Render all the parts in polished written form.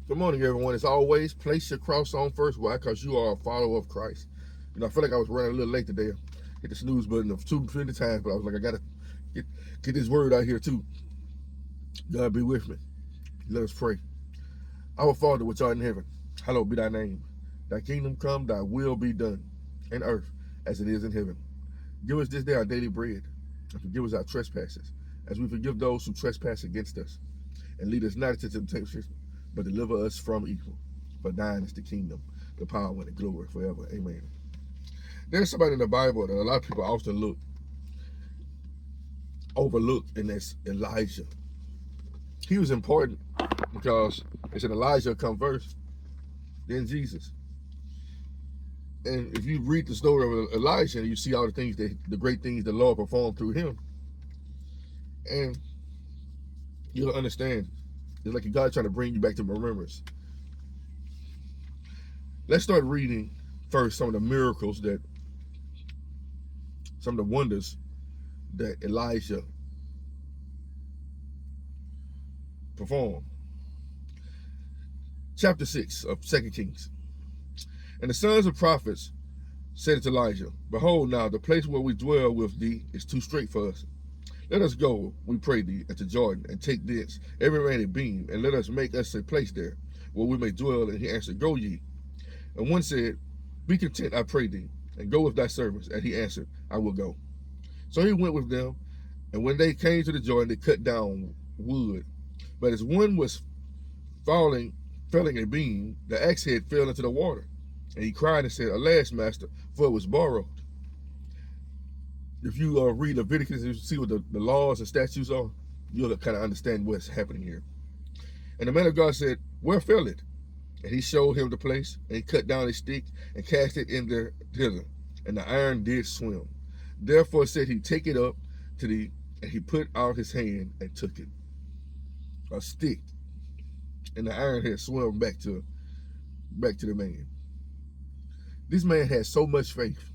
Good morning, everyone. As always, place your cross on first. Why? Because you are a follower of Christ. I feel like I was running a little late today. Hit the snooze button of 250 times, but I was like, I gotta get this word out here too. God be with me. Let us pray. Our Father, which art in heaven, hallowed be thy name. Thy kingdom come, thy will be done, in earth as it is in heaven. Give us this day our daily bread, and forgive us our trespasses, as we forgive those who trespass against us. And lead us not into temptation, but deliver us from evil. For thine is the kingdom, the power, and the glory forever. Amen. There's somebody in the Bible that a lot of people often overlook, and that's Elijah. He was important because it said Elijah come first, then Jesus. And if you read the story of Elijah, you see all the great things the Lord performed through him, and you'll understand. It's like God trying to bring you back to remembrance. Let's start reading first some of the miracles some of the wonders that Elijah performed. Chapter 6 of 2 Kings. And the sons of prophets said to Elijah, Behold, now the place where we dwell with thee is too strait for us. Let us go, we pray thee, into Jordan, and take thence every man a beam, and let us make us a place there, where we may dwell. And he answered, Go ye. And one said, Be content, I pray thee, and go with thy servants. And he answered, I will go. So he went with them, and when they came to the Jordan, they cut down wood. But as one was felling a beam, the axe head fell into the water. And he cried and said, Alas, master, for it was borrowed. If you read Leviticus and you see what the laws and statutes are, you'll kind of understand what's happening here. And the man of God said, Where fell it? And he showed him the place, and he cut down a stick and cast it in there thither, and the iron did swim. Therefore said he, Take it up to thee, and he put out his hand and took it. A stick, and the iron had swum back to the man. This man had so much faith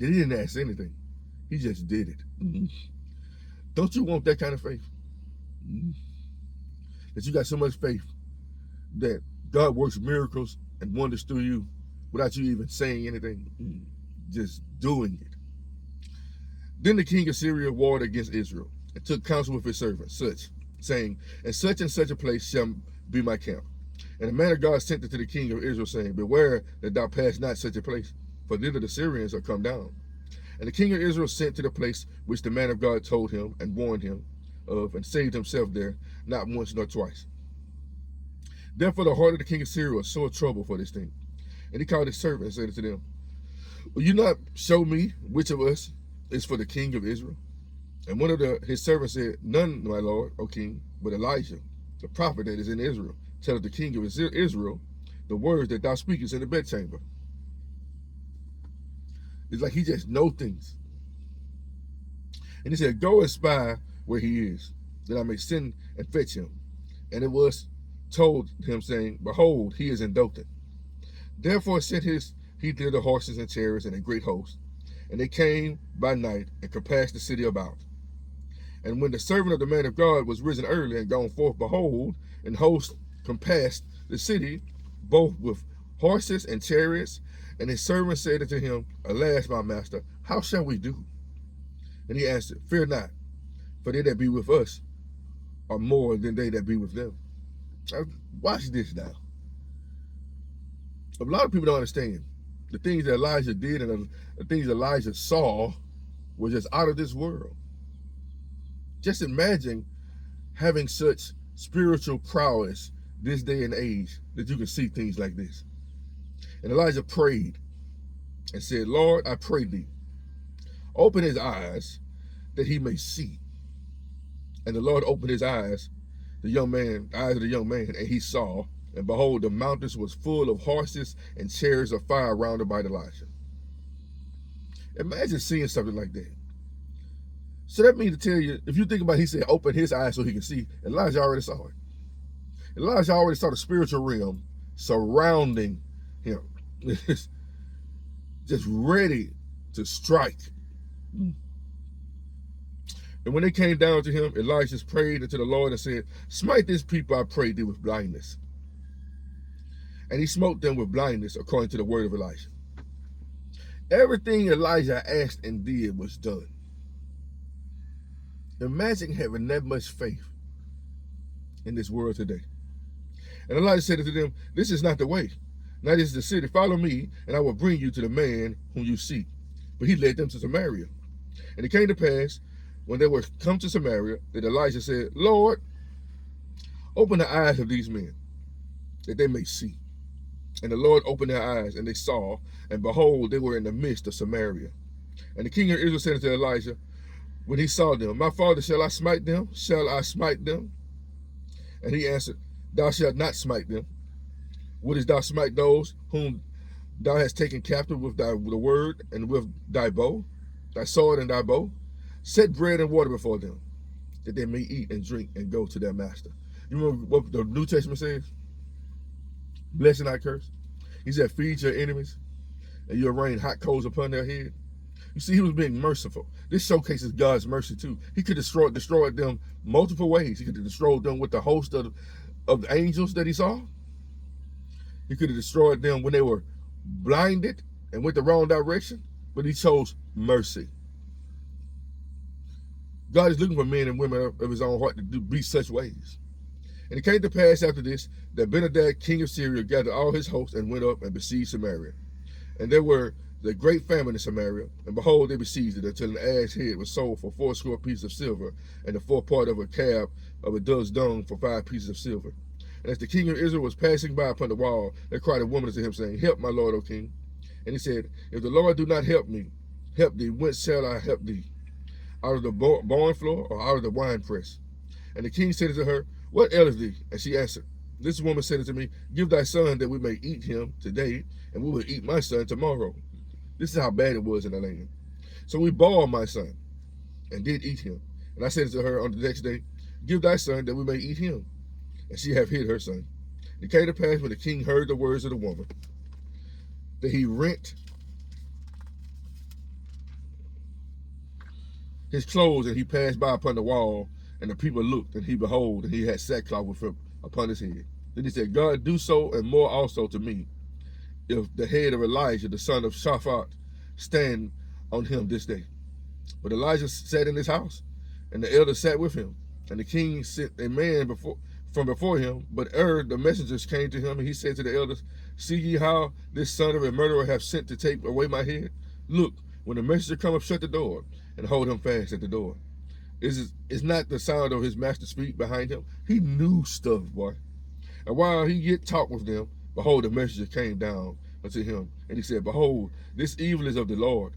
that he didn't ask anything. He just did it. Mm-hmm. Don't you want that kind of faith? Mm-hmm. That you got so much faith that God works miracles and wonders through you without you even saying anything, just doing it. Then the king of Syria warred against Israel and took counsel with his servants, saying, In such and such a place shall be my camp. And the man of God sent it to the king of Israel, saying, Beware that thou pass not such a place, for thither the Syrians are come down. And the king of Israel sent to the place which the man of God told him and warned him of, and saved himself there, not once nor twice. Therefore the heart of the king of Syria was sore troubled for this thing. And he called his servant and said to them, Will you not show me which of us is for the king of Israel? And one of his servants said, None, my lord, O king, but Elisha, the prophet that is in Israel, telleth the king of Israel the words that thou speakest in the bedchamber. It's like he just knows things. And he said, Go and spy where he is, that I may send and fetch him. And it was told him, saying, Behold, he is in Dothan. Therefore sent he thither the horses and chariots and a great host. And they came by night and compassed the city about. And when the servant of the man of God was risen early and gone forth, behold, an host compassed the city, both with horses and chariots. And his servant said unto him, Alas, my master, how shall we do? And he answered, Fear not, for they that be with us are more than they that be with them. Now, watch this now. A lot of people don't understand the things that Elijah did and the things Elijah saw were just out of this world. Just imagine having such spiritual prowess this day and age that you can see things like this. And Elijah prayed and said, Lord, I pray thee, open his eyes that he may see. And the Lord opened his eyes, eyes of the young man, and he saw, and behold, the mountains was full of horses and chariots of fire round about Elisha. Imagine seeing something like that. So that means to tell you, if you think about it, he said, open his eyes so he can see. Elijah already saw it. Elijah already saw the spiritual realm surrounding him. Just ready to strike. And when they came down to him, Elisha prayed unto the Lord and said, smite this people, I pray thee, with blindness. And he smote them with blindness according to the word of Elisha. Everything Elijah asked and did was done. Imagine having that much faith in this world today. And Elijah said unto them, this is not the way. Now this is the city. Follow me, and I will bring you to the man whom you seek. But he led them to Samaria. And it came to pass, when they were come to Samaria, that Elijah said, Lord, open the eyes of these men, that they may see. And the Lord opened their eyes, and they saw, and behold, they were in the midst of Samaria. And the king of Israel said unto Elijah, when he saw them, my father, shall I smite them? Shall I smite them? And he answered, thou shalt not smite them. Wouldest thou smite those whom thou hast taken captive with the word and with thy bow, thy sword and thy bow? Set bread and water before them, that they may eat and drink and go to their master. You remember what the New Testament says? Bless and not curse. He said, feed your enemies, and you'll rain hot coals upon their head. You see, he was being merciful. This showcases God's mercy too. He could have destroyed them multiple ways. He could have destroyed them with the host of the angels that he saw. He could have destroyed them when they were blinded and went the wrong direction, but he chose mercy. God is looking for men and women of his own heart to be such ways. And it came to pass after this, that Ben-Hadad, king of Syria, gathered all his hosts and went up and besieged Samaria. And there were the great famine in Samaria, and behold, they besieged it until an ass head was sold for 80 pieces of silver, and the forepart of a calf of a dove's dung for 5 pieces of silver. And as the king of Israel was passing by upon the wall, there cried a woman unto him, saying, help, my lord, O king. And he said, if the Lord do not help me, help thee, whence shall I help thee? Out of the barn floor, or out of the winepress? And the king said unto her, what aileth thee? And she answered, this woman said unto me, give thy son that we may eat him today, and we will eat my son tomorrow. This is how bad it was in the land. So we bore my son, and did eat him. And I said unto her on the next day, give thy son that we may eat him. And she have hid her son. It came to pass when the king heard the words of the woman, that he rent his clothes, and he passed by upon the wall, and the people looked, and he behold, and he had sackcloth with him upon his head. Then he said, God, do so and more also to me, if the head of Elijah, the son of Shaphat, stand on him this day. But Elijah sat in his house, and the elders sat with him. And the king sent a man from before him, but the messengers came to him, and he said to the elders, see ye how this son of a murderer have sent to take away my head? Look, when the messenger come up, shut the door, and hold him fast at the door. It's not the sound of his master's feet behind him. He knew stuff, boy. And while he yet talked with them, behold, the messenger came down unto him, and he said, behold, this evil is of the Lord.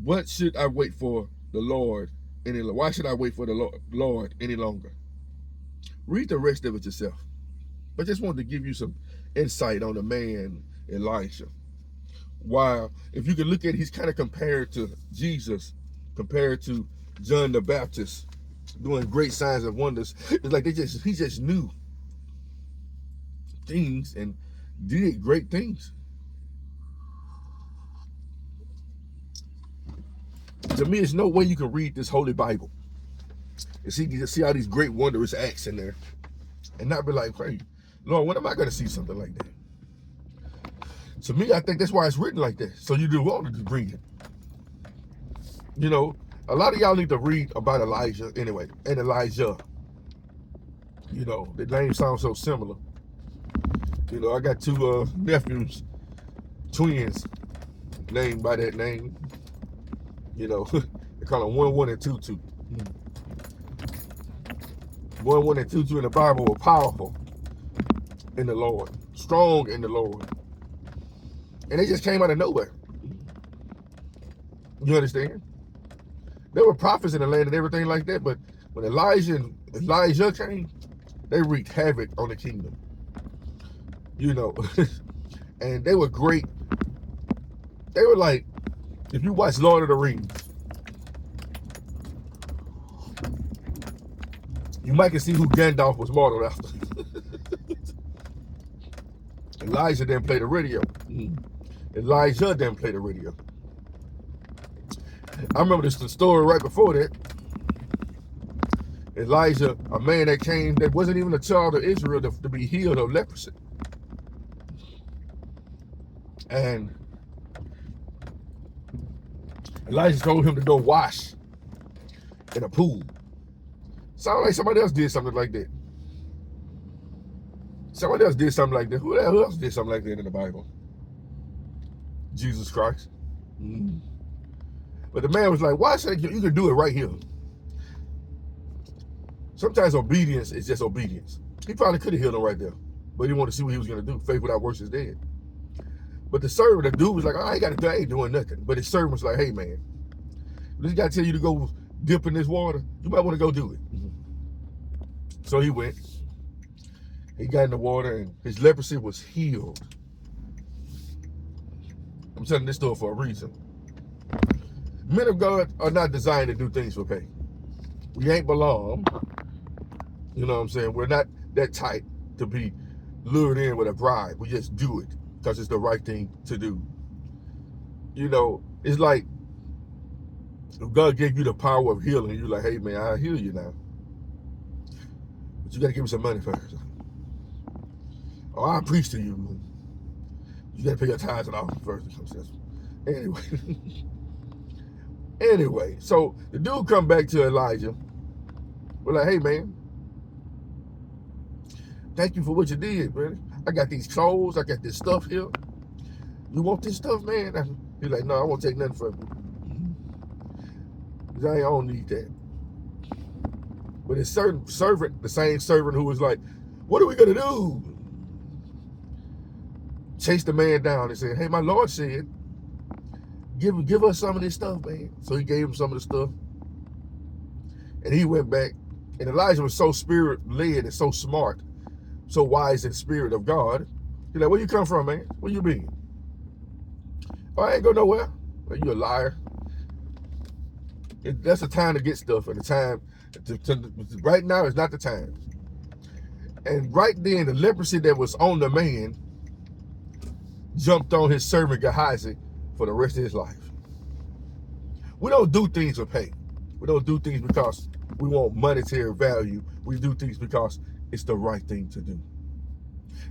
What should I wait for the Lord any longer? Why should I wait for the Lord any longer? Read the rest of it yourself. But just wanted to give you some insight on the man Elisha. While if you can look at it, he's kind of compared to Jesus, compared to John the Baptist, doing great signs and wonders. It's like he just knew things and did great things. To me, there's no way you can read this Holy Bible and see all these great wondrous acts in there and not be like, hey, Lord, when am I going to see something like that? To me, I think that's why it's written like that. So you do want to read it. You know, a lot of y'all need to read about Elijah anyway, and Elijah. You know, the name sounds so similar. You know, I got 2 nephews, twins, named by that name. You know, they call them 1, 1, and 2, 2. 1, 1, and 2, 2 in the Bible were powerful in the Lord, strong in the Lord. And they just came out of nowhere. You understand? There were prophets in the land and everything like that, but when Elijah came, they wreaked havoc on the kingdom. You know, and they were great. They were like, if you watch Lord of the Rings, you might can see who Gandalf was modeled after. Elijah didn't play the radio. Elijah didn't play the radio. I remember the story right before that. Elijah, a man that came that wasn't even a child of Israel to be healed of leprosy. And Elijah told him to go wash in a pool. Sound like somebody else did something like that. Somebody else did something like that. Who else did something like that in the Bible? Jesus Christ. But the man was like, why should you can do it right here? Sometimes obedience is just obedience. He probably could have healed him right there, but he wanted to see what he was going to do. Faith without works is dead. But the servant, the dude was like, I ain't doing nothing. But his servant was like, hey man, this guy tell you to go dip in this water, you might want to go do it. So he went. He got in the water and his leprosy was healed. I'm telling this story for a reason. Men of God are not designed to do things for pay. We ain't belong. You know what I'm saying? We're not that tight to be lured in with a bribe. We just do it because it's the right thing to do. You know, it's like if God gave you the power of healing, you're like, hey man, I'll heal you now. But you got to give me some money first. Or I'll preach to you. You got to pay your tithes and offering first. Anyway, so the dude come back to Elijah. We're like, hey man, thank you for what you did, man. I got these clothes, I got this stuff here. You want this stuff, man? He's like, no, I won't take nothing from you. I don't need that. But his certain servant, the same servant who was like, what are we gonna do? Chased the man down and said, hey, my Lord said, give us some of this stuff, man. So he gave him some of the stuff. And he went back. And Elijah was so spirit-led and so smart, so wise in the spirit of God. He's like, where you come from, man? Where you been? Oh, I ain't go nowhere. Well, you a liar. That's the time to get stuff, and the time right now is not the time. And right then, the leprosy that was on the man jumped on his servant Gehazi for the rest of his life. We don't do things for pay. We don't do things because we want monetary value. We do things because it's the right thing to do.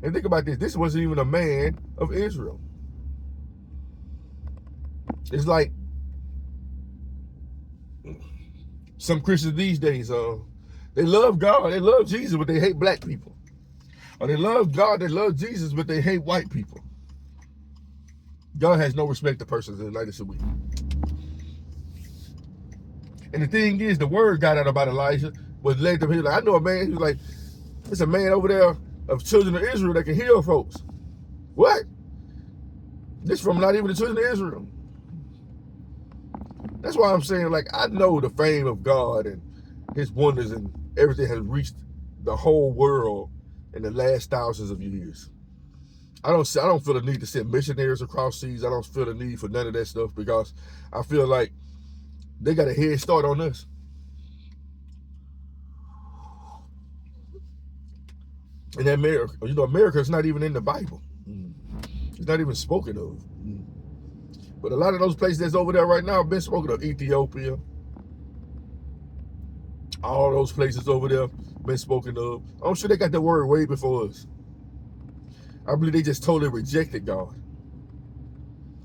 And think about this. This wasn't even a man of Israel. It's like some Christians these days, they love God, they love Jesus, but they hate black people. Or they love God, they love Jesus, but they hate white people. God has no respect to persons in the latest week. And the thing is, the word got out about Elijah, was led to him. He was like, I know a man, he was like, there's a man over there of children of Israel that can heal folks. What? This from not even the children of Israel. That's why I'm saying, like, I know the fame of God and his wonders and everything has reached the whole world in the last thousands of years. I don't feel the need to send missionaries across seas. I don't feel the need for none of that stuff because I feel like they got a head start on us. And that America, you know, America is not even in the Bible. It's not even spoken of. But a lot of those places that's over there right now have been spoken of. Ethiopia. All those places over there been spoken of. I'm sure they got the word way before us. I believe they just totally rejected God.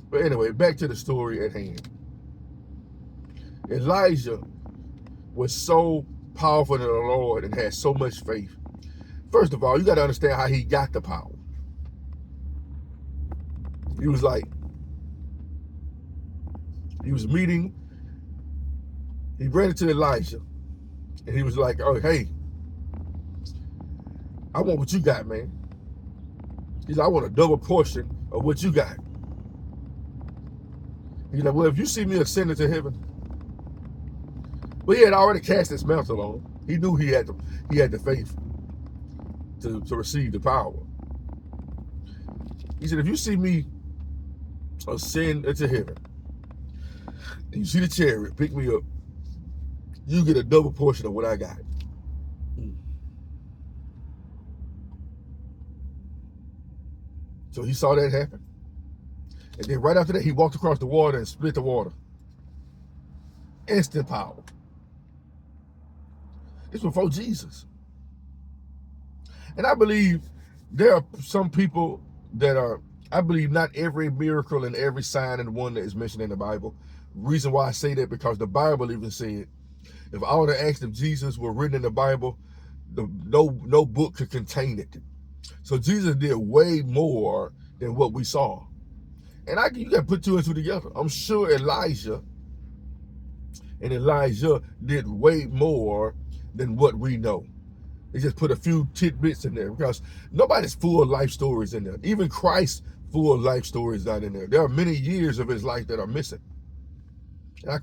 But anyway, back to the story at hand. Elijah was so powerful in the Lord and had so much faith. First of all, you got to understand how he got the power. He was like, he was meeting, he ran into Elisha, and he was like, oh, hey, I want what you got, man. He's like, I want a double portion of what you got. He's like, well, if you see me ascending to heaven. But he had already cast his mantle on him. He knew he had the faith to receive the power. He said, if you see me ascend into heaven, and you see the chariot pick me up, you get a double portion of what I got. So he saw that happen. And then right after that, he walked across the water and split the water. Instant power. It's before Jesus. And I believe there are some people that are, I believe not every miracle and every sign and wonder is mentioned in the Bible. Reason why I say that, because the Bible even said, if all the acts of Jesus were written in the Bible, no book could contain it. So Jesus did way more than what we saw. And you got to put two and two together. I'm sure Elijah did way more than what we know. They just put a few tidbits in there because nobody's full of life stories in there. Even Christ's full of life stories not in there. There are many years of his life that are missing. And I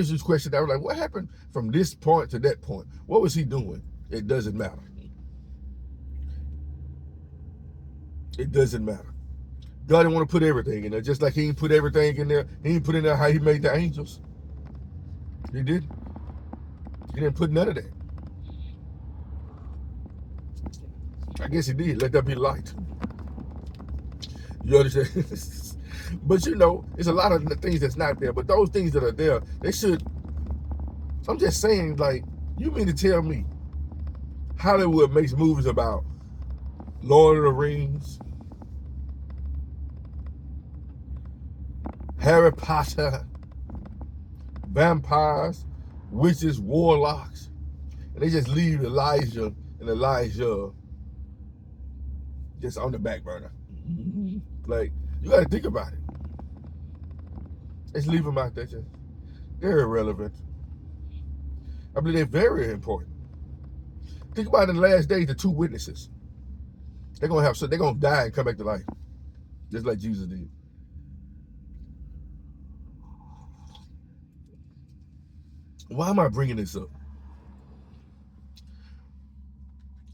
just questioned, I was like, what happened from this point to that point? What was he doing? It doesn't matter. It doesn't matter. God didn't want to put everything in there, just like he didn't put everything in there. He didn't put in there how he made the angels. He didn't. He didn't put none of that. I guess he did. Let there be light. You understand? But you know, it's a lot of things that's not there. But those things that are there, they should. I'm just saying, like, you mean to tell me Hollywood makes movies about Lord of the Rings, Harry Potter, vampires, witches, warlocks, and they just leave Elijah just on the back burner. Like, you got to think about it. Let's leave them out there. They're irrelevant. I believe they're very important. Think about it, in the last days, the two witnesses. They're gonna die and come back to life, just like Jesus did. Why am I bringing this up?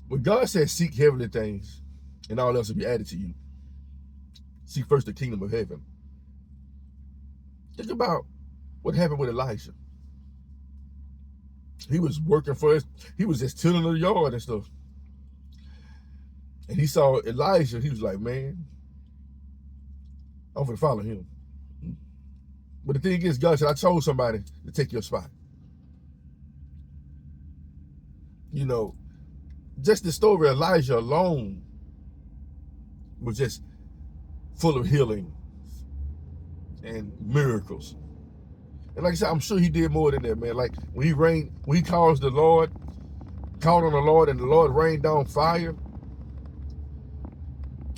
When God says seek heavenly things and all else will be added to you, seek first the kingdom of heaven. Think about what happened with Elisha. He was working for us. He was just tilling the yard and stuff. And he saw Elisha. He was like, man, I'm going to follow him. But the thing is, God said, I told somebody to take your spot. You know, just the story of Elijah alone was just full of healing and miracles. And like I said, I'm sure he did more than that, man. Like when he called on the Lord, and the Lord rained down fire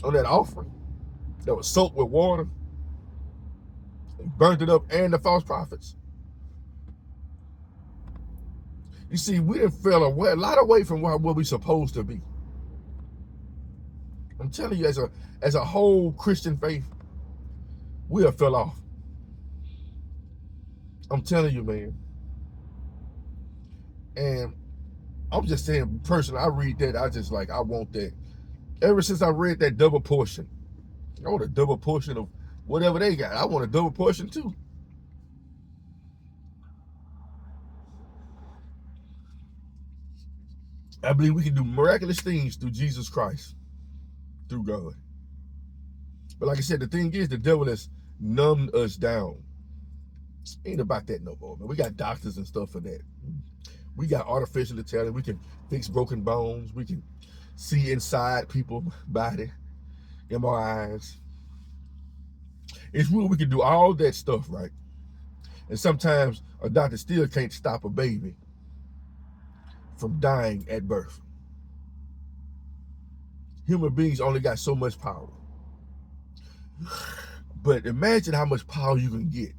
on that offering that was soaked with water and burnt it up, and the false prophets. You see, we done fell a lot away from what we're supposed to be. I'm telling you, as a whole Christian faith, we have fell off. I'm telling you, man. And I'm just saying, personally, I read that, I want that. Ever since I read that double portion, I want a double portion of whatever they got. I want a double portion too. I believe we can do miraculous things through Jesus Christ, through God. But like I said, the thing is, the devil has numbed us down. Ain't about that no more, man. We got doctors and stuff for that. We got artificial intelligence. We can fix broken bones. We can see inside people's body, MRIs. It's real. We can do all that stuff, right? And sometimes a doctor still can't stop a baby from dying at birth. Human beings only got so much power. But imagine how much power you can get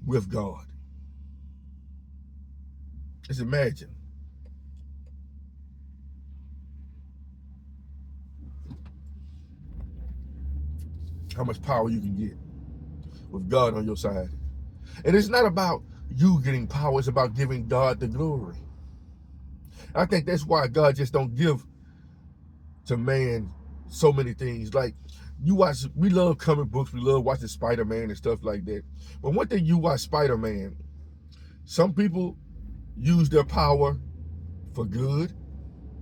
with God. Just imagine. How much power you can get with God on your side. And it's not about you getting power, it's about giving God the glory. I think that's why God just don't give to man so many things. Like, we love comic books, we love watching Spider-Man and stuff like that. But one thing, you watch Spider-Man, some people use their power for good,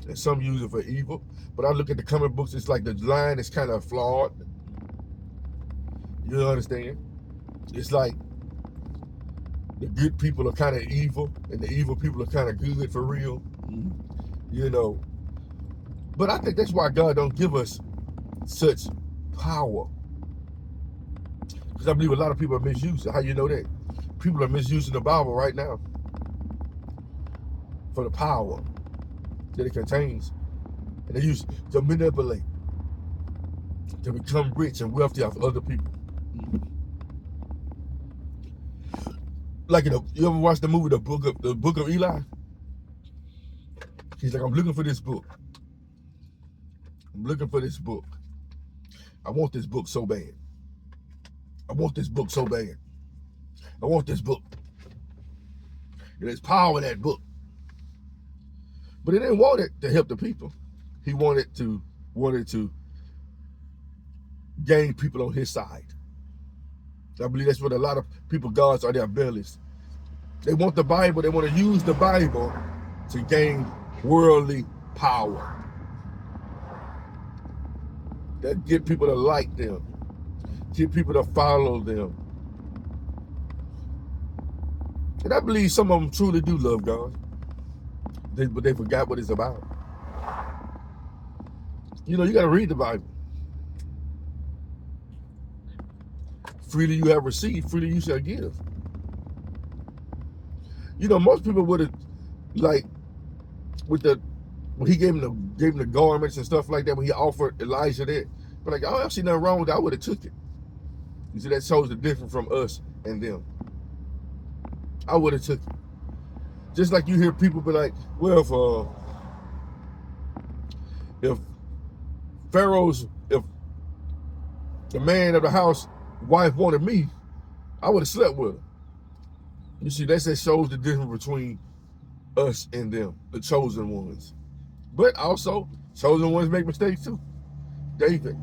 and some use it for evil. But I look at the comic books, it's like the line is kind of flawed. You understand? It's like the good people are kind of evil and the evil people are kind of good for real. You know. But I think that's why God don't give us such power. Because I believe a lot of people are misusing it. How you know that? People are misusing the Bible right now for the power that it contains. And they use it to manipulate, to become rich and wealthy off other people. Like, you ever watch the movie The Book of Eli? He's like, I'm looking for this book. I'm looking for this book. I want this book so bad. I want this book so bad. I want this book. And there's power in that book. But he didn't want it to help the people. He wanted to gain people on his side. I believe that's what a lot of people, gods are their bellies. They want the Bible. They want to use the Bible to gain worldly power. That get people to like them. Get people to follow them. And I believe some of them truly do love God. But they forgot what it's about. You know, you got to read the Bible. Freely you have received, freely you shall give. You know, most people would have, like, when he gave him the garments and stuff like that, when he offered Elijah that, but like, I don't see nothing wrong with that. I would have took it. You see, that shows the difference from us and them. I would have took it. Just like you hear people be like, well, if the man of the house wife wanted me, I would have slept with her. You see, that shows the difference between us and them, the chosen ones. But also, chosen ones make mistakes too. David.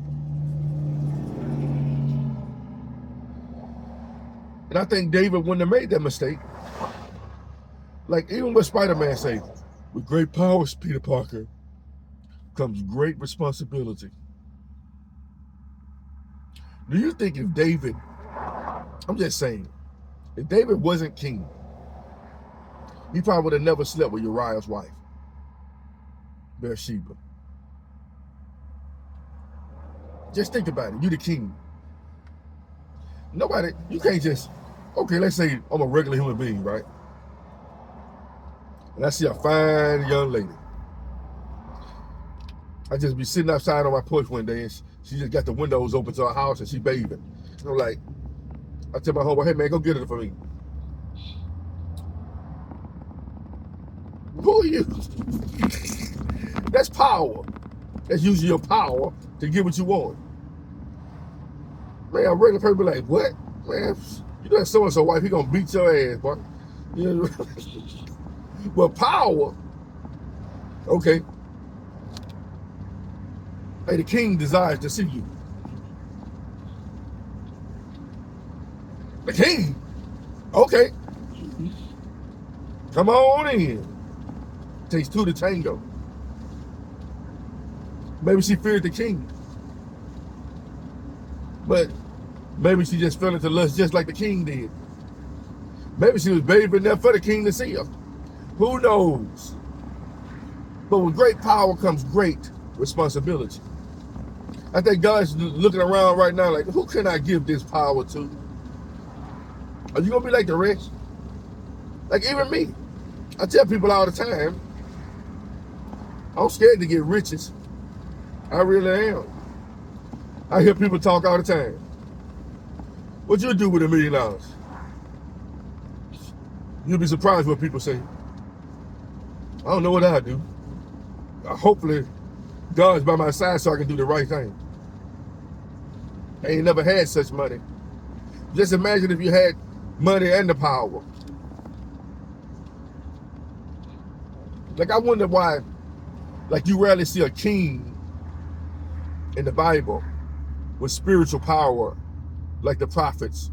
And I think David wouldn't have made that mistake. Like, even what Spider-Man says, with great power, Peter Parker, comes great responsibility. Do you think if David, I'm just saying, if David wasn't king, he probably would have never slept with Uriah's wife, Bathsheba. Just think about it. You the king. Nobody, you can't just, okay, let's say I'm a regular human being, right? And I see a fine young lady. I just be sitting outside on my porch one day and she just got the windows open to her house and she bathing. And I'm like, I tell my homeboy, hey man, go get her for me. Who are you? That's power. That's using your power to get what you want. Man, a regular person be like, what? Man, you know that so-and-so wife, he gonna beat your ass, boy. You know? But power, okay. Hey, the king desires to see you. The king? Okay. Come on in. Takes two to tango. Maybe she feared the king. But maybe she just fell into lust just like the king did. Maybe she was bathing there for the king to see her. Who knows? But with great power comes great responsibility. I think God's looking around right now like, who can I give this power to? Are you going to be like the rest? Like even me. I tell people all the time, I'm scared to get riches. I really am. I hear people talk all the time. What you do with $1 million? You'll be surprised what people say. I don't know what I do. Hopefully, God's by my side so I can do the right thing. I ain't never had such money. Just imagine if you had money and the power. Like, I wonder why, like, you rarely see a king in the Bible with spiritual power like the prophets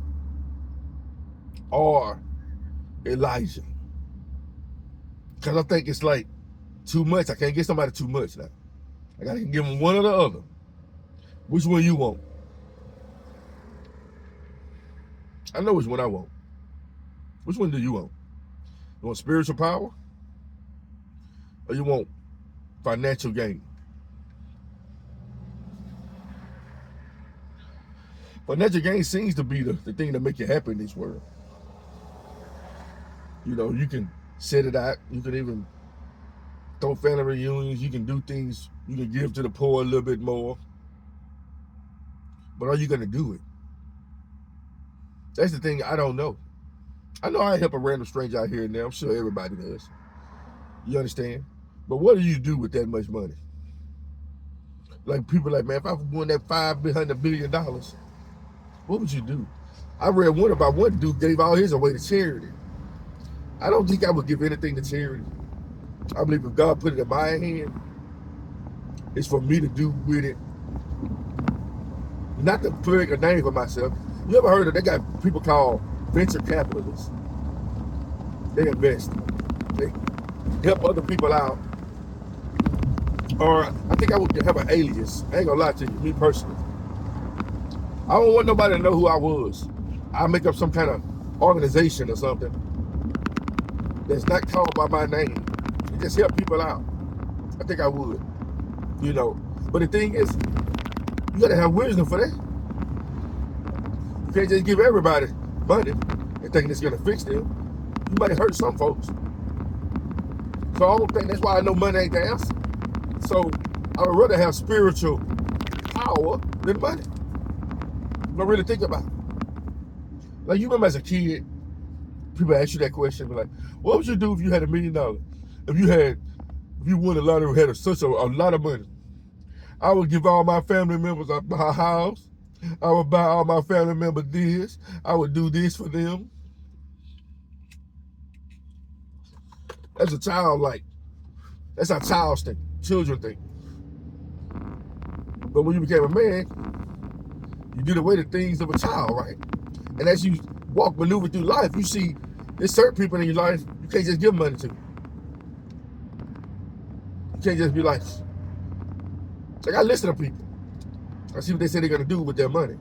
or Elijah. Because I think it's like too much. I can't get somebody too much now. I got to give them one or the other. Which one you want? I know which one I want. Which one do you want? You want spiritual power? Or you want financial gain? Financial gain seems to be the thing that make you happy in this world. You know, you can set it out. You can even throw family reunions. You can do things. You can give to the poor a little bit more. But are you going to do it? That's the thing I don't know. I know I help a random stranger out here and there. I'm sure everybody does. You understand? But what do you do with that much money? Like people like, man, if I won that $500 billion, what would you do? I read one about one dude gave all his away to charity. I don't think I would give anything to charity. I believe if God put it in my hand, it's for me to do with it. Not to pick a name for myself. You ever heard of, they got people called venture capitalists. They invest. They help other people out. Or I think I would have an alias. I ain't gonna lie to you, me personally. I don't want nobody to know who I was. I'll make up some kind of organization or something that's not called by my name. And just help people out. I think I would. You know. But the thing is, you gotta have wisdom for that. You can't just give everybody money and think it's gonna fix them. You might hurt some folks. So I don't think that's why I know money ain't the answer. So I would rather have spiritual power than money. Don't really think about it. Like you remember as a kid, people ask you that question, like, what would you do if you had $1 million? If you won a lottery, had such a lot of money. I would give all my family members a house. I would buy all my family members this. I would do this for them. That's a child, like, that's how childs think, children think. But when you became a man, you did away the things of a child, right? And as you maneuver through life, you see there's certain people in your life you can't just give money to. You can't just be like I listen to people. I see what they say they're gonna do with their money.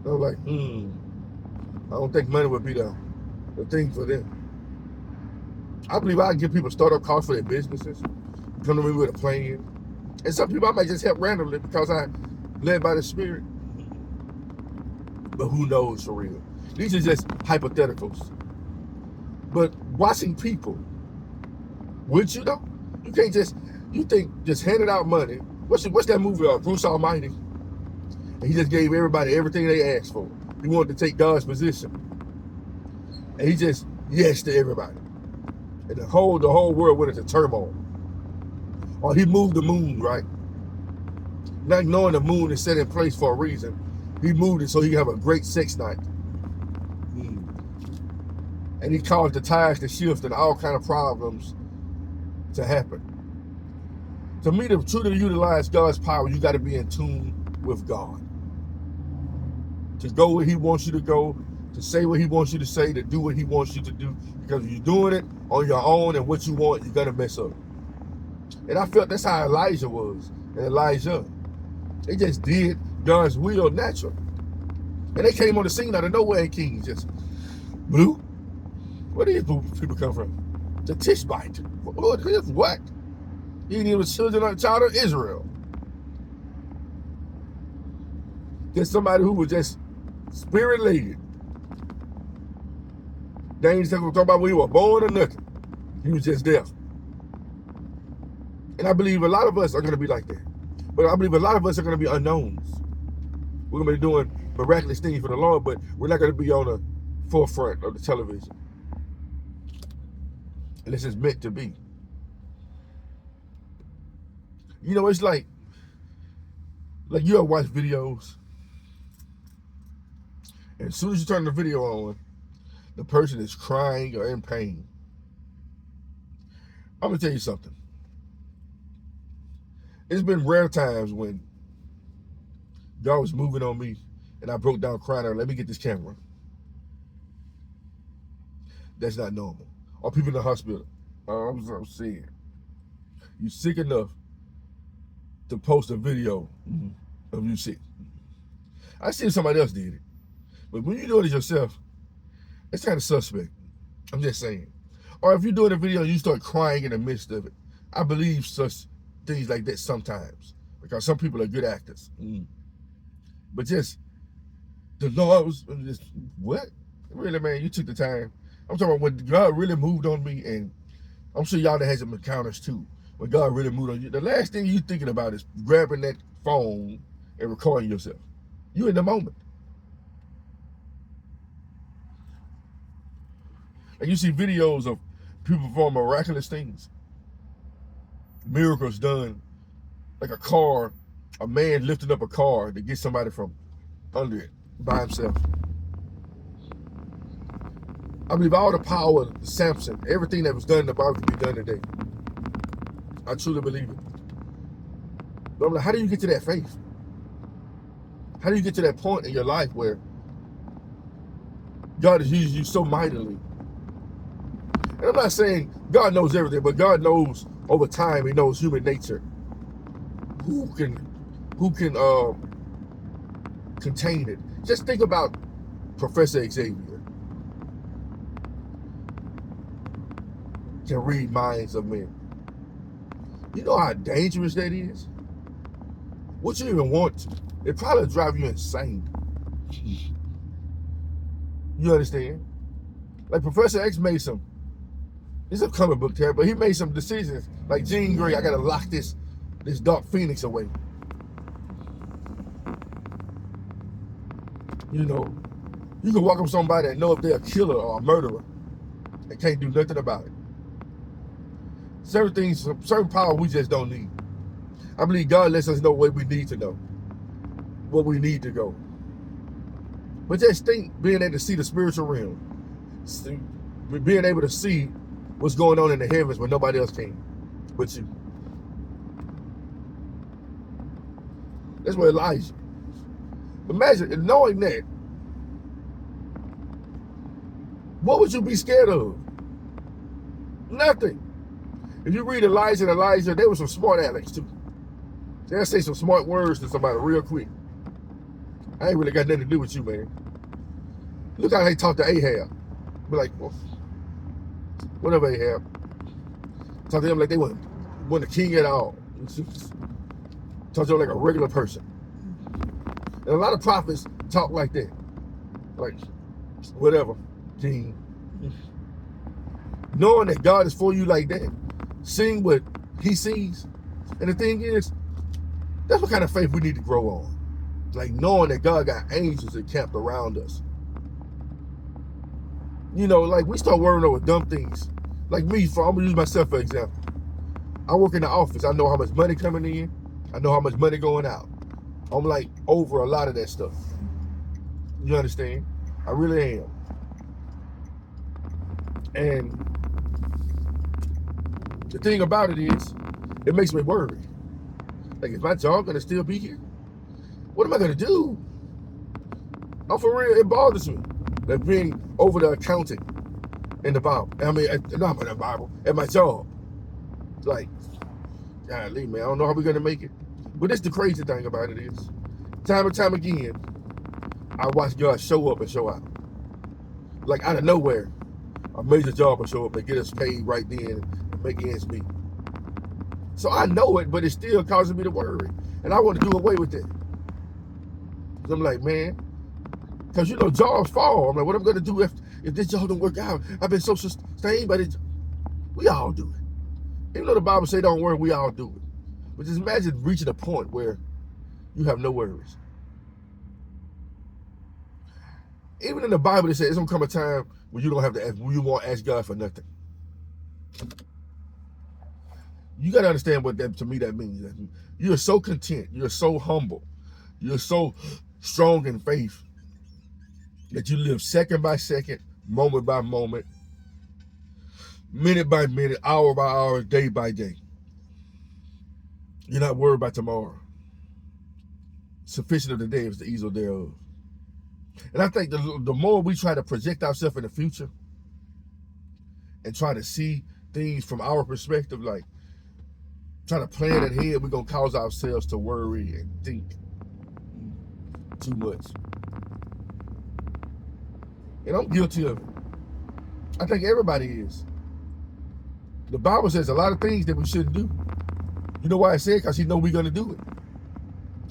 And I'm like, I don't think money would be the thing for them. I believe I can give people startup costs for their businesses, come to me with a plan. And some people I might just help randomly because I led by the Spirit. But who knows for real? These are just hypotheticals. But watching people, would you though? You can't you think just handing out money. What's that movie Bruce Almighty? And he just gave everybody everything they asked for. He wanted to take God's position. And he just yes to everybody. And the whole world went into turmoil. Or he moved the moon, right? Not knowing the moon is set in place for a reason. He moved it so he could have a great sex night. And he caused the tides to shift and all kind of problems to happen. To me, to truly utilize God's power, you got to be in tune with God. To go where he wants you to go, to say what he wants you to say, to do what he wants you to do. Because if you're doing it on your own and what you want, you're going to mess up. And I felt that's how Elijah was and Elijah. They just did God's will natural. And they came on the scene out of nowhere in Kings. Just blue. Where did these people come from? The Tishbite. What? He didn't even children of the child of Israel. Just somebody who was just spirit-led. They ain't talking about when he was born or nothing. He was just there. And I believe a lot of us are going to be like that. But I believe a lot of us are going to be unknowns. We're going to be doing miraculous things for the Lord, but we're not going to be on the forefront of the television. And this is meant to be. You know, it's like you ever watch videos, and as soon as you turn the video on, the person is crying or in pain. I'm going to tell you something. It's been rare times when God was moving on me, and I broke down crying. Let me get this camera. That's not normal. Or people in the hospital. I'm saying, you sick enough to post a video of you sick. I see if somebody else did it. But when you do it yourself, It's kind of suspect. I'm just saying. Or if you're doing a video and you start crying in the midst of it, I believe such things like that sometimes, because some people are good actors. But just the Lord was just, what? Really, man, you took the time. I'm talking about when God really moved on me, and I'm sure y'all that had some encounters too. When God really moved on you, the last thing you thinking about is grabbing that phone and recording yourself. You in the moment. And you see videos of people perform miraculous things, miracles done, like a man lifting up a car to get somebody from under it by himself. I believe all the power of Samson, everything that was done in the Bible can be done today. I truly believe it. But I'm like, how do you get to that faith? How do you get to that point in your life where God is using you so mightily? And I'm not saying God knows everything, but God knows over time, he knows human nature. Who can contain it? Just think about Professor Xavier. Can read minds of men. You know how dangerous that is? What you even want to? It probably drive you insane. You understand? Like Professor X made some, he's a comic book character, but he made some decisions. Like Jean Grey, I gotta lock this Dark Phoenix away. You know, you can walk up somebody and know if they're a killer or a murderer and can't do nothing about it. Certain things, certain power we just don't need. I believe God lets us know what we need to know, what we need to go. But just think, being able to see the spiritual realm, being able to see what's going on in the heavens when nobody else can but you. That's what Elijah. Imagine knowing that. What would you be scared of? Nothing. If you read Elijah and Elisha, they were some smart alecks too. They'll say some smart words to somebody real quick. I ain't really got nothing to do with you, man. Look how they talk to Ahab. Be like, well, whatever Ahab. Talk to them like they weren't the king at all. Talk to them like a regular person. And a lot of prophets talk like that. Like, whatever, king. Knowing that God is for you like that. Seeing what he sees. And the thing is, that's what kind of faith we need to grow on. Like knowing that God got angels encamped around us. You know, like we start worrying over dumb things. Like me, I'm gonna use myself for example. I work in the office. I know how much money coming in. I know how much money going out. I'm like over a lot of that stuff. You understand? I really am. And the thing about it is, it makes me worry. Like, is my job gonna still be here? What am I gonna do? I'm for real, it bothers me. Like being over the accounting in the Bible. I mean, not in the Bible, at my job. Like, golly, man, I don't know how we're gonna make it. But that's the crazy thing about it is, time and time again, I watch God show up and show out. Like out of nowhere, a major job will show up and get us paid right then and make ends meet. So I know it, but it still causes me to worry. And I want to do away with it. I'm like, man, because you know, jobs fall. I'm like, what am I going to do if this job don't work out? I've been so sustained, but we all do it. Even though the Bible say don't worry, we all do it. But just imagine reaching a point where you have no worries. Even in the Bible, it says it's going to come a time when you don't have to ask, when you won't ask God for nothing. You got to understand what that, to me, that means. You're so content. You're so humble. You're so strong in faith that you live second by second, moment by moment, minute by minute, hour by hour, day by day. You're not worried about tomorrow. Sufficient of the day is the evil thereof. And I think the more we try to project ourselves in the future and try to see things from our perspective, like trying to plan ahead, we're going to cause ourselves to worry and think too much. And I'm guilty of it. I think everybody is. The Bible says a lot of things that we shouldn't do. You know why I said? Because he know we're going to do it.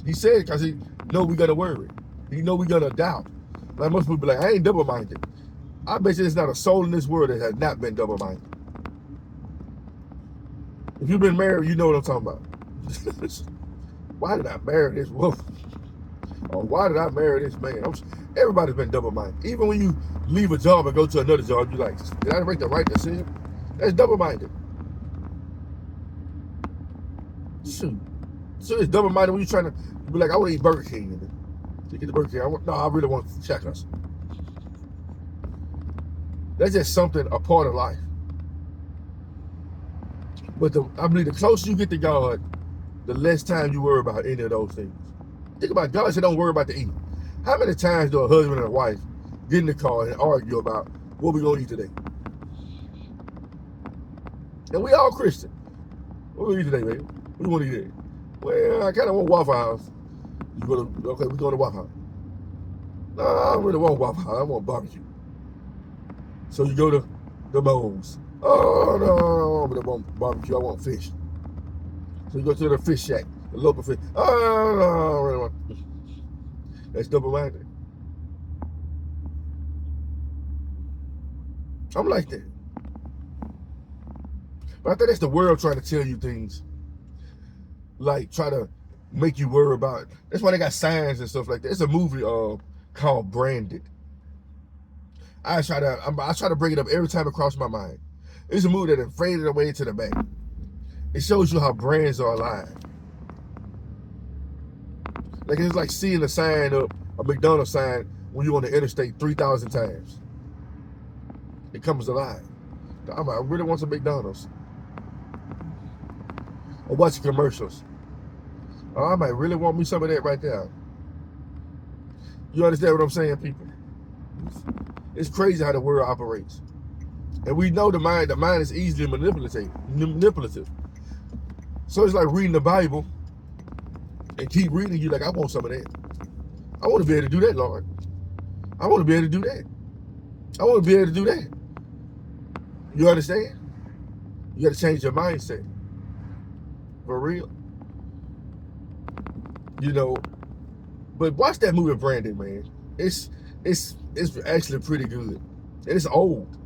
He said because he know we're going to worry. He know we're going to doubt. Like most people be like, I ain't double-minded. I bet you there's not a soul in this world that has not been double-minded. If you've been married, you know what I'm talking about. Why did I marry this wolf? Or why did I marry this man? Everybody's been double-minded. Even when you leave a job and go to another job, you're like, did I make the right decision? That's double-minded. Shoot. So it's double-minded when you're trying to be like, I want to eat Burger King. You get the Burger King. No, I really want to check us. That's just something, a part of life. But I believe the closer you get to God, the less time you worry about any of those things. Think about God said don't worry about the eating. How many times do a husband and a wife get in the car and argue about what we're going to eat today? And we all Christian. What we eat today, baby? What do you want to eat today? Well, I kind of want Waffle House. Okay, we're going to Waffle House. No, I don't really want Waffle House. I want barbecue. So you go to the Moe's. Oh, no, I want barbecue. I want fish. So you go to the fish shack, the local fish. Oh, no, I really want. That's double-minded. I'm like that. But I think that's the world trying to tell you things. Like, try to make you worry about it. That's why they got signs and stuff like that. It's a movie called Branded. I try to bring it up every time it crosses my mind. It's a movie that faded away to the back. It shows you how brands are alive. Like it's like seeing a sign up, a McDonald's sign, when you're on the interstate 3,000 times. It comes alive. I really want some McDonald's. Or watching commercials. Oh, I might really want me some of that right there. You understand what I'm saying, people? It's crazy how the world operates. And we know the mind is easily manipulative. So it's like reading the Bible and keep reading. You like, I want some of that. I want to be able to do that, Lord. I want to be able to do that. I want to be able to do that. You understand? You got to change your mindset. For real. You know, but watch that movie Brandon, man. It's actually pretty good. And it's old.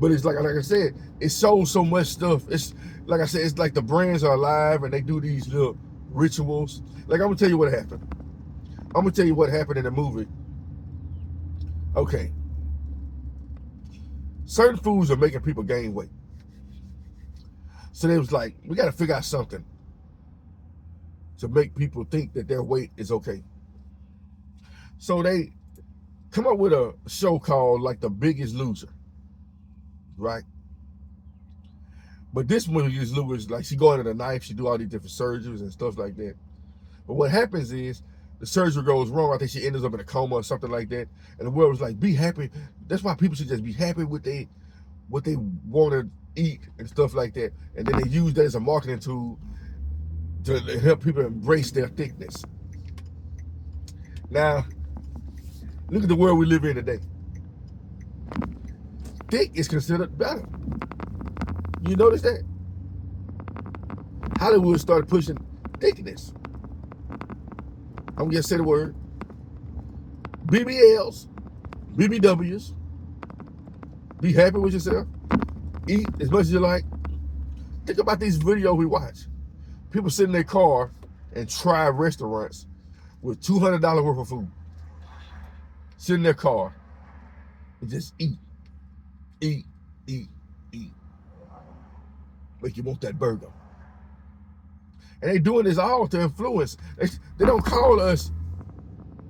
But it's like I said, it shows so much stuff. It's like I said, it's like the brands are alive and they do these little rituals. Like, I'm gonna tell you what happened. I'm gonna tell you what happened in the movie. Okay. Certain foods are making people gain weight. So they was like, we gotta figure out something to make people think that their weight is okay. So they come up with a show called like The Biggest Loser. Right? But this one is Lewis, like she go under the knife, she do all these different surgeries and stuff like that. But what happens is the surgery goes wrong. I think she ends up in a coma or something like that. And the world was like, be happy. That's why people should just be happy with what they want to eat and stuff like that. And then they use that as a marketing tool to help people embrace their thickness. Now, look at the world we live in today. Thick is considered better. You notice that? Hollywood started pushing thickness. I'm gonna say the word. BBLs, BBWs. Be happy with yourself. Eat as much as you like. Think about these videos we watch. People sit in their car and try restaurants with $200 worth of food. Sit in their car and just eat. Eat, eat, eat. Make you want that burger. And they doing this all to influence. They don't call us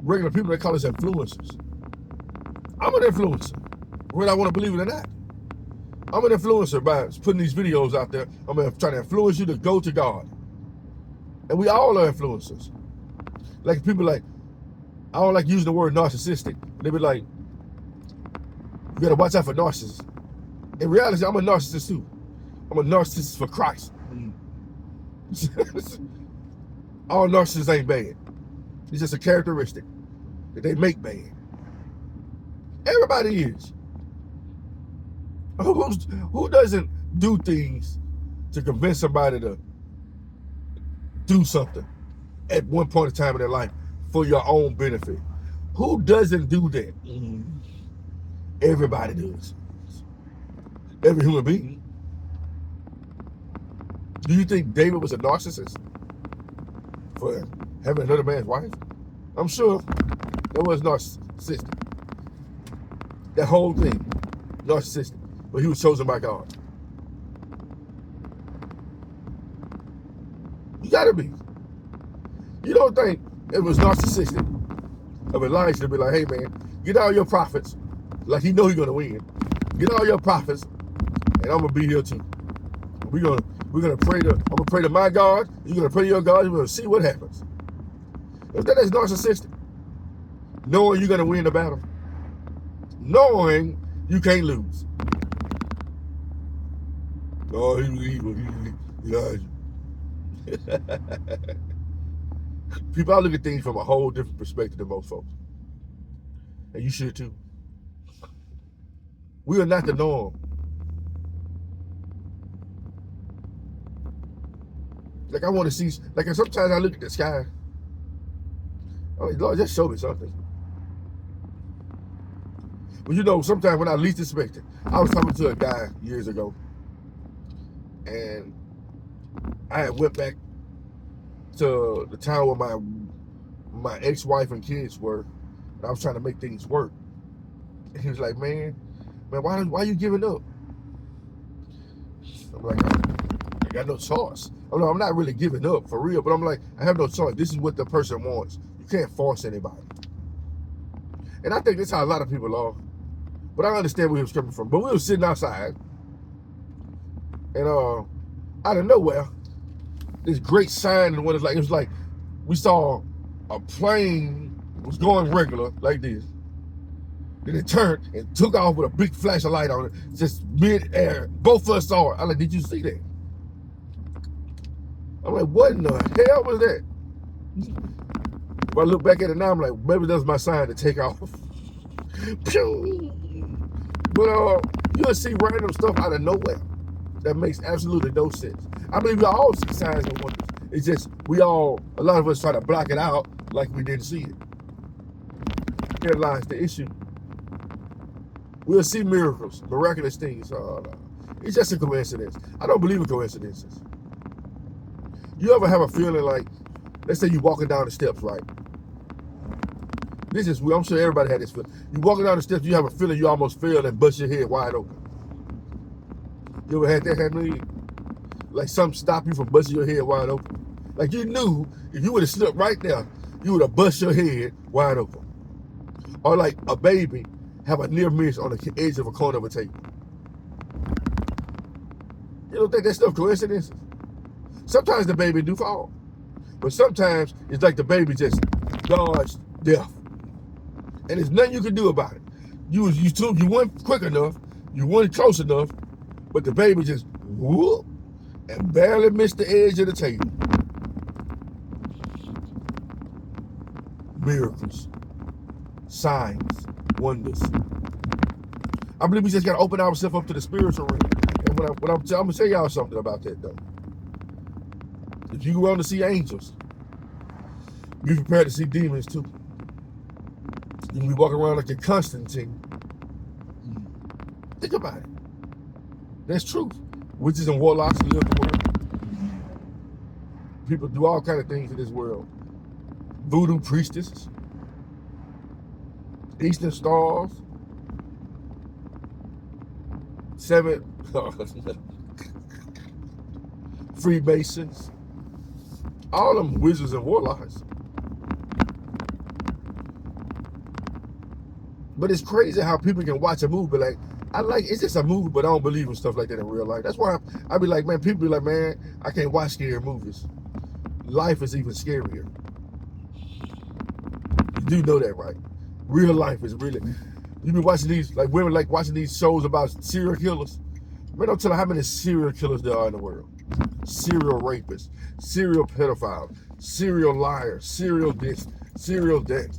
regular people, they call us influencers. I'm an influencer, whether I want to believe it or not. I'm an influencer by putting these videos out there. I'm trying to influence you to go to God. And we all are influencers. Like people like, I don't like using the word narcissistic. They be like, you gotta watch out for narcissists. In reality, I'm a narcissist too. I'm a narcissist for Christ. All narcissists ain't bad. It's just a characteristic that they make bad. Everybody is. Who doesn't do things to convince somebody to do something at one point in time in their life for your own benefit? Who doesn't do that? Everybody does. Every human being. Do you think David was a narcissist for having another man's wife? I'm sure that was narcissistic. That whole thing, narcissistic. But he was chosen by God. You gotta be. You don't think it was narcissistic of Elisha to be like, hey man, get all your prophets, like he know he's gonna win. Get all your prophets, and I'm gonna be here too. We're gonna pray to. I'm gonna pray to my God. You're gonna pray to your God. You're gonna see what happens. If that is narcissistic, knowing you're gonna win the battle, knowing you can't lose. Oh, he was evil. People, I look at things from a whole different perspective than most folks, and you should too. We are not the norm. Like I want to see. Like sometimes I look at the sky. I'm like, Lord, just show me something. But you know, sometimes when I least expect it, I was talking to a guy years ago, and I had went back to the town where my ex-wife and kids were, and I was trying to make things work. And he was like, man, why are you giving up? I'm like, I got no choice. I'm not really giving up for real, but I'm like, I have no choice. This is what the person wants. You can't force anybody. And I think that's how a lot of people are. But I understand where he was coming from. But we were sitting outside, and out of nowhere, this great sign, and it was like we saw a plane was going regular like this. Then it turned and took off with a big flash of light on it, just mid-air. Both of us saw it. I'm like, did you see that? I'm like, what in the hell was that? If I look back at it now, I'm like, maybe that's my sign to take off. But you'll see random stuff out of nowhere that makes absolutely no sense. I believe we all see signs and wonders. It's just a lot of us try to block it out like we didn't see it. Here lies the issue. We'll see miracles, miraculous things. It's just a coincidence. I don't believe in coincidences. You ever have a feeling like, let's say you're walking down the steps, right? I'm sure everybody had this feeling. You walking down the steps, you have a feeling you almost fell and bust your head wide open. You ever had that happen to you? Like something stop you from busting your head wide open. Like you knew if you would have slipped right there, you would have bust your head wide open. Or like a baby have a near miss on the edge of a corner of a table. You don't think that stuff coincidences? Sometimes the baby do fall. But sometimes it's like the baby just dodged death. And there's nothing you can do about it. You weren't quick enough, you weren't close enough, but the baby just whoop and barely missed the edge of the table. Miracles, signs, wonders. I believe we just got to open ourselves up to the spiritual realm. And I'm going to tell y'all something about that though. If you want to see angels, be prepared to see demons too. You can be walking around like a Constantine. Think about it. That's truth. Witches and warlocks live the world. People do all kind of things in this world. Voodoo priestesses, Eastern stars, Freemasons, all them wizards and warlocks. But it's crazy how people can watch a movie like, it's just a movie, but I don't believe in stuff like that in real life. That's why I be like, man, people be like, man, I can't watch scary movies. Life is even scarier. You do know that, right? Real life is really, you be watching these, like women like watching these shows about serial killers. Man, don't tell them how many serial killers there are in the world. Serial rapists, serial pedophiles, serial liars, serial this, serial that.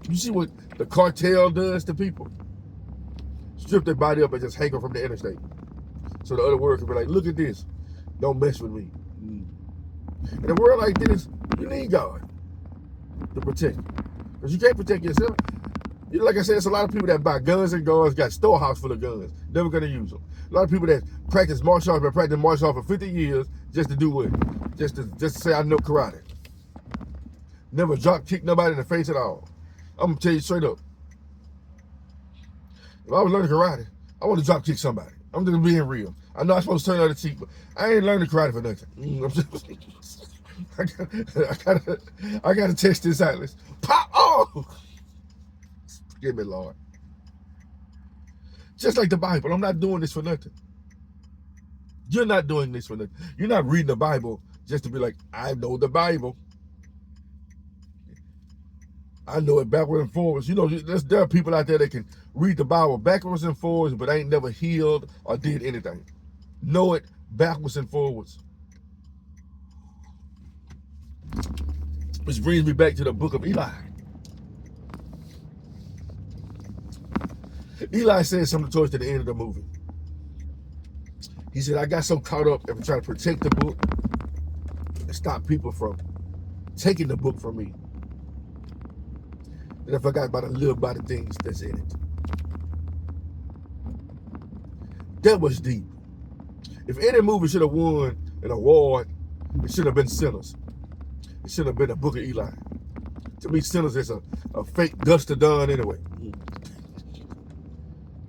You see what the cartel does to people? strip their body up and just hang them from the interstate. So the other world can be like, look at this. Don't mess with me. In a world like this, you need God to protect you. Because you can't protect yourself. You know, like I said, it's a lot of people that buy guns and guns, got a storehouse full of guns, never going to use them. A lot of people that practice martial arts, been practicing martial arts for 50 years just to do what? Just to say I know karate. Never drop kick nobody in the face at all. I'm going to tell you straight up. If I was learning karate, I want to drop kick somebody. I'm just being real. I know I'm supposed to turn the other cheek, but I ain't learning karate for nothing. I gotta test this out. Let's pop. Oh, forgive me, Lord. Just like the Bible, I'm not doing this for nothing. You're not doing this for nothing. You're not reading the Bible just to be like, I know the Bible. I know it backwards and forwards. You know, there are people out there that can read the Bible backwards and forwards, but ain't never healed or did anything. Know it backwards and forwards. Which brings me back to the book of Eli. Eli said something towards the end of the movie. He said, I got so caught up in trying to protect the book and stop people from taking the book from me, and I forgot about a little bit of things that's in it. That was deep. If any movie should have won an award, it should have been Sinners. It should have been a book of Eli. To me, Sinners is a fake Dust to Dawn anyway.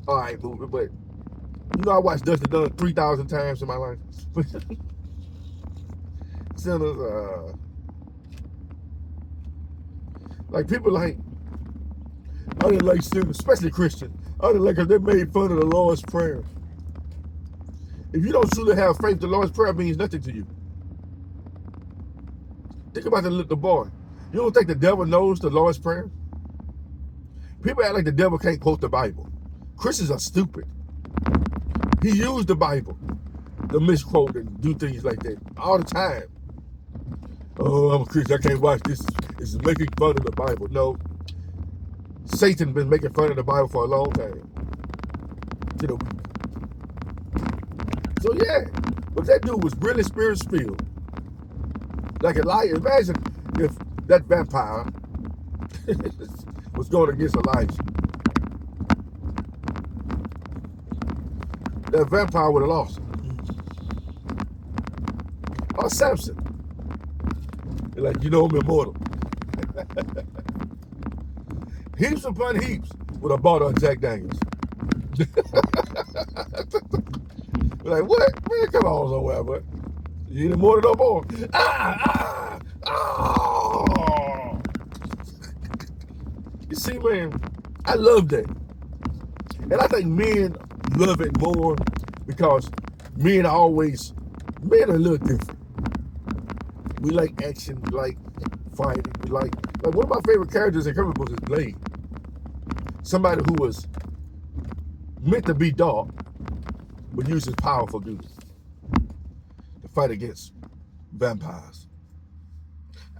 All right, movie, but you know I watched Dust to Dawn 3,000 times in my life. Sinners, like people like, I didn't like Sinners, especially Christians. I didn't like because they made fun of the Lord's Prayer. If you don't truly have faith, the Lord's Prayer means nothing to you. Think about the boy. You don't think the devil knows the Lord's Prayer? People act like the devil can't quote the Bible. Christians are stupid. He used the Bible to misquote and do things like that all the time. Oh, I'm a Christian. I can't watch this. It's making fun of the Bible. No. Satan been making fun of the Bible for a long time. So yeah, but that dude was really spirit-filled. Like Elijah. Imagine if that vampire was going against Elijah. That vampire would have lost. Or Samson. They're like, you know I'm immortal. Heaps upon heaps would have bought on Jack Daniels. Like, what? Man, come on somewhere, but you ain't immortal no more. You see, man, I love that. And I think men love it more because men are a little different. We like action, we like fighting, we like one of my favorite characters in comic books is Blade. Somebody who was meant to be dark, but uses power for good. To fight against vampires.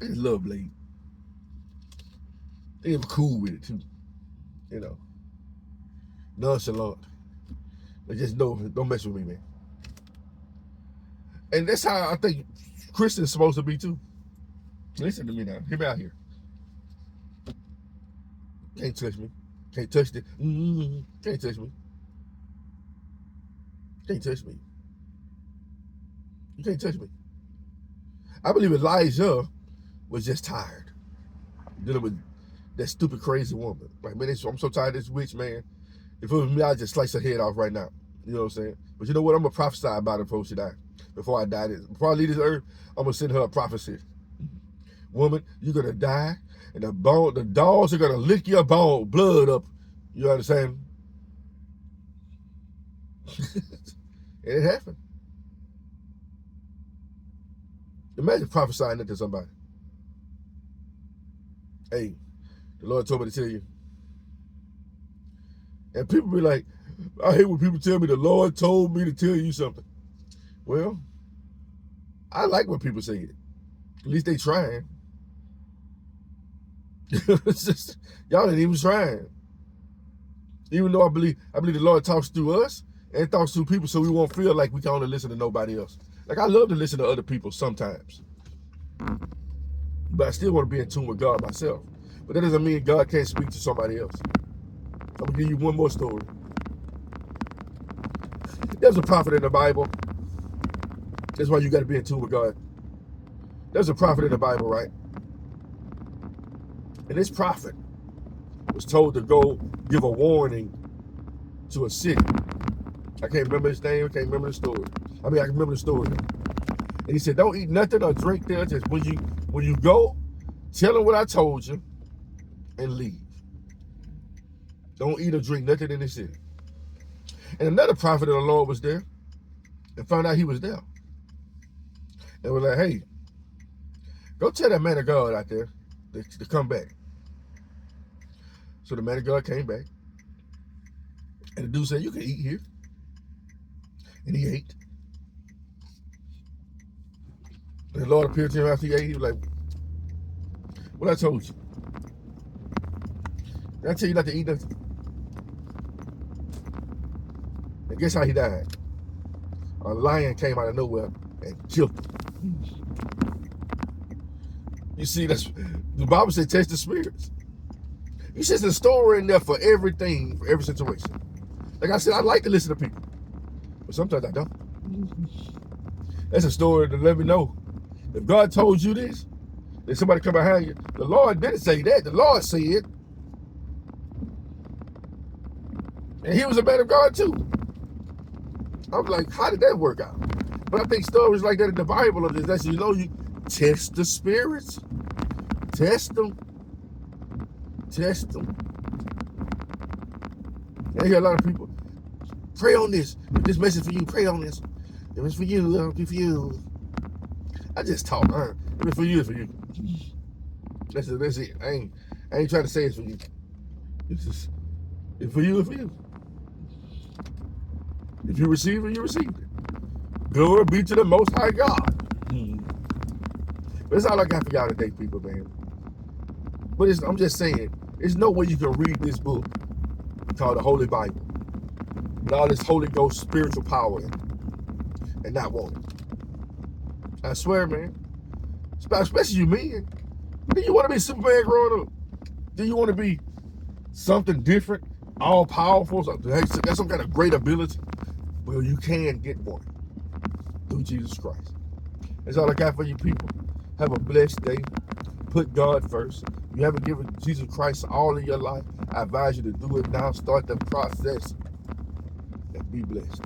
I just love Blade. They were cool with it too. You know. Nonchalant. They just don't mess with me, man. And that's how I think Christians supposed to be too. Listen to me now. Hear me out here. Can't touch me. Can't touch it. Can't touch me. Can't touch me. You can't touch me. I believe Elijah was just tired dealing with that stupid, crazy woman. Like, man, I'm so tired of this witch, man. If it was me, I'd just slice her head off right now. You know what I'm saying? But you know what? I'm going to prophesy about her before she dies. Before I die, before I leave this earth, I'm going to send her a prophecy. Woman, you're going to die, and the dogs are going to lick your blood up. You understand? And it happened. Imagine prophesying that to somebody. Hey, the Lord told me to tell you. And people be like, I hate when people tell me the Lord told me to tell you something. Well, I like when people say it. At least they trying. It's just, y'all ain't even trying. Even though I believe the Lord talks through us and talks through people, so we won't feel like we can only listen to nobody else. Like I love to listen to other people sometimes, but I still want to be in tune with God myself. But that doesn't mean God can't speak to somebody else. I'm gonna give you one more story. There's a prophet in the Bible. That's why you got to be in tune with God. There's a prophet in the Bible, right? And this prophet was told to go give a warning to a city. I can't remember his name. I can't remember the story. I can remember the story. And he said, don't eat nothing or drink there. Just when you go, tell them what I told you and leave. Don't eat or drink nothing in the city. And another prophet of the Lord was there and found out he was there. And was like, hey, go tell that man of God out there to come back. So the man of God came back. And the dude said, you can eat here. And he ate. And the Lord appeared to him after he ate. He was like, what I told you? Did I tell you not to eat nothing? And guess how he died? A lion came out of nowhere and killed him. You see, that's the Bible said test the spirits. You see, there's a story in there for everything, for every situation. Like I said, I like to listen to people, but sometimes I don't. That's a story to let me know. If God told you this, then somebody come behind you. The Lord didn't say that. The Lord said. And he was a man of God too. I'm like, how did that work out? But I think stories like that in the Bible of this, that's, you know, you test the spirits. Test them. Test them. I hear a lot of people, pray on this. If this message for you, pray on this. If it's for you, it'll be for you. I just talk, If it's for you, it's for you. That's it. I ain't trying to say it's for you. It's just, it's for you, it's for you. If you receive it, you received it. Glory be to the Most High God. But that's all I got for y'all today, people, man. But I'm just saying, there's no way you can read this book called the Holy Bible with all this Holy Ghost spiritual power in it and not want it. I swear, man. Especially you men. Do you want to be Superman growing up? Do you want to be something different, all powerful? That's some kind of great ability. Well, you can get one through Jesus Christ. That's all I got for you people. Have a blessed day. Put God first. If you haven't given Jesus Christ all of your life, I advise you to do it now. Start the process and be blessed.